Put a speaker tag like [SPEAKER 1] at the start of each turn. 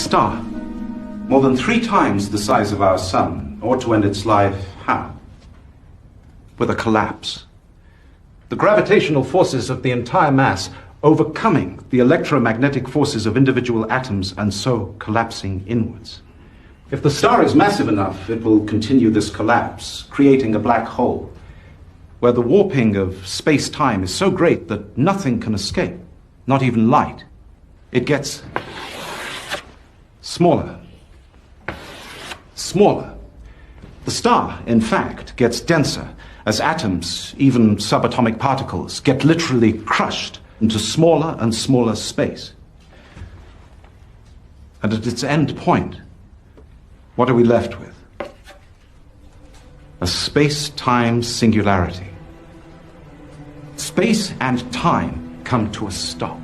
[SPEAKER 1] star, more than 3 times the size of our sun, ought to end its life how? With a collapse. The gravitational forces of the entire mass overcoming the electromagnetic forces of individual atoms and so collapsing inwards. If the star is massive enough, it will continue this collapse, creating a black hole, where the warping of space-time is so great that nothing can escape, not even light. It gets smaller, smaller. The star, in fact, gets denser as atoms, even subatomic particles, get literally crushed into smaller and smaller space. And at its end point, what are we left with? A space-time singularity. Space and time come to a stop.